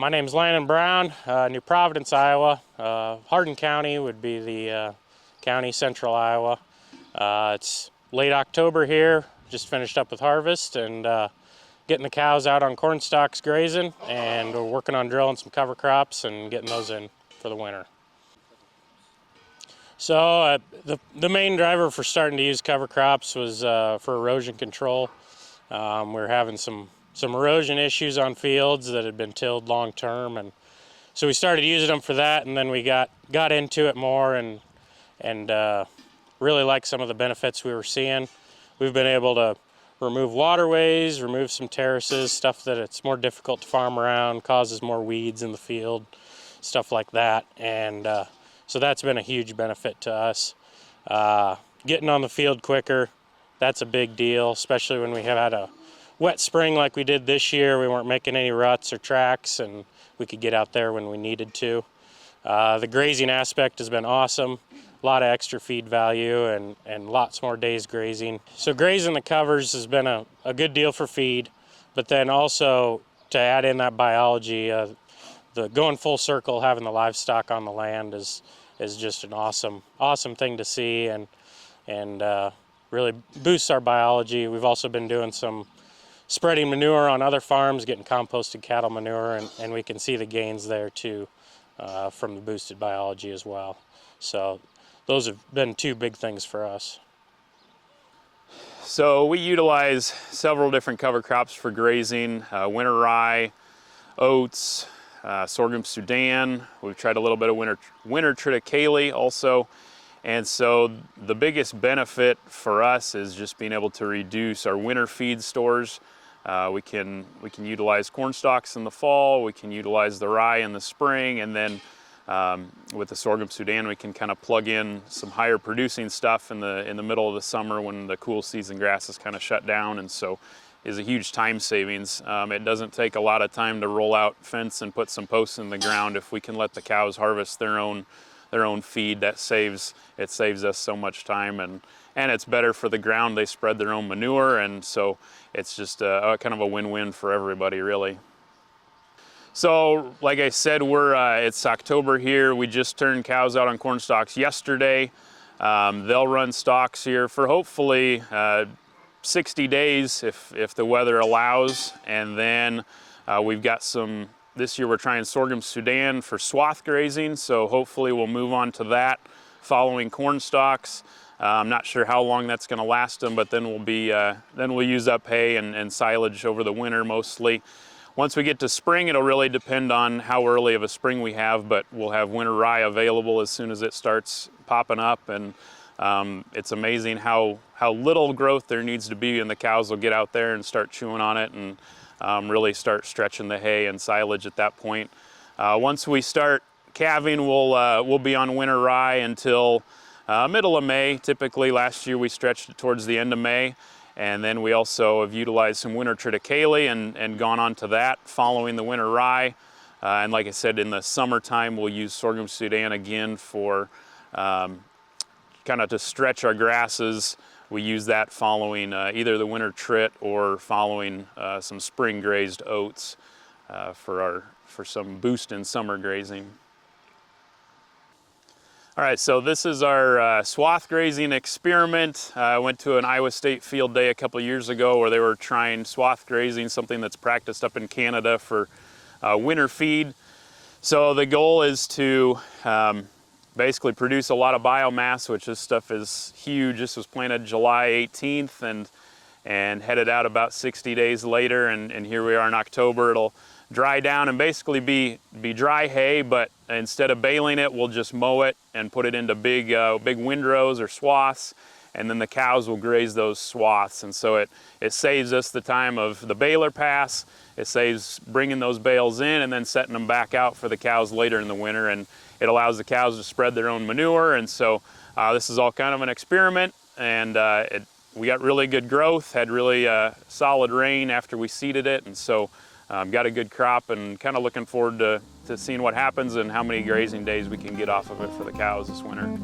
My name's Landon Brown, New Providence, Iowa. Hardin County would be the county, central Iowa. It's late October here, just finished up with harvest and getting the cows out on corn stalks grazing, and we're working on drilling some cover crops and getting those in for the winter. So the main driver for starting to use cover crops was for erosion control. We were having some erosion issues on fields that had been tilled long term, and so we started using them for that, and then we got into it more and really liked some of the benefits we were seeing. We've been able to remove waterways, remove some terraces, stuff that it's more difficult to farm around, causes more weeds in the field, stuff like that, and so that's been a huge benefit to us. Getting on the field quicker, that's a big deal, especially when we have had a wet spring like we did this year. We weren't making any ruts or tracks, and we could get out there when we needed to. The grazing aspect has been awesome. A lot of extra feed value and lots more days grazing. So grazing the covers has been a good deal for feed, but then also to add in that biology, the going full circle, having the livestock on the land is just an awesome thing to see, and really boosts our biology. We've also been doing some spreading manure on other farms, getting composted cattle manure, and we can see the gains there too from the boosted biology as well. So those have been two big things for us. So we utilize several different cover crops for grazing: winter rye, oats, sorghum sudan. We've tried a little bit of winter triticale also. And so the biggest benefit for us is just being able to reduce our winter feed stores. We can utilize corn stalks in the fall, we can utilize the rye in the spring, and then with the sorghum sudan we can kind of plug in some higher producing stuff in the middle of the summer when the cool season grass is kind of shut down, and so is a huge time savings. It doesn't take a lot of time to roll out fence and put some posts in the ground. If we can let the cows harvest their own feed, it saves us so much time, and it's better for the ground. They spread their own manure, and so it's just kind of a win-win for everybody, really. So like I said, it's October here. We just turned cows out on corn stalks yesterday. They'll run stalks here for hopefully 60 days if the weather allows, and then we've got some. This year we're trying sorghum sudan for swath grazing, so hopefully we'll move on to that following corn stalks. I'm not sure how long that's going to last them, but then we'll use up hay and silage over the winter mostly. Once we get to spring, it'll really depend on how early of a spring we have, but we'll have winter rye available as soon as it starts popping up, and it's amazing how little growth there needs to be, and the cows will get out there and start chewing on it and really start stretching the hay and silage at that point. Once we start calving, we'll be on winter rye until middle of May. Typically last year we stretched it towards the end of May, and then we also have utilized some winter triticale and gone on to that following the winter rye. And like I said, in the summertime we'll use sorghum sudan again for kind of to stretch our grasses. We use that following either the winter trit or following some spring grazed oats for some boost in summer grazing. All right, so this is our swath grazing experiment. I went to an Iowa State field day a couple years ago where they were trying swath grazing, something that's practiced up in Canada for winter feed. So the goal is to basically produce a lot of biomass, which this stuff is huge. This was planted July 18th and headed out about 60 days later, and here we are in October. It'll dry down and basically be dry hay, but instead of baling it, we'll just mow it and put it into big windrows or swaths, and then the cows will graze those swaths. And so it saves us the time of the baler pass. It saves bringing those bales in and then setting them back out for the cows later in the winter, and it allows the cows to spread their own manure. And so this is all kind of an experiment, and we got really good growth, had really solid rain after we seeded it, and so got a good crop, and kind of looking forward to seeing what happens and how many grazing days we can get off of it for the cows this winter.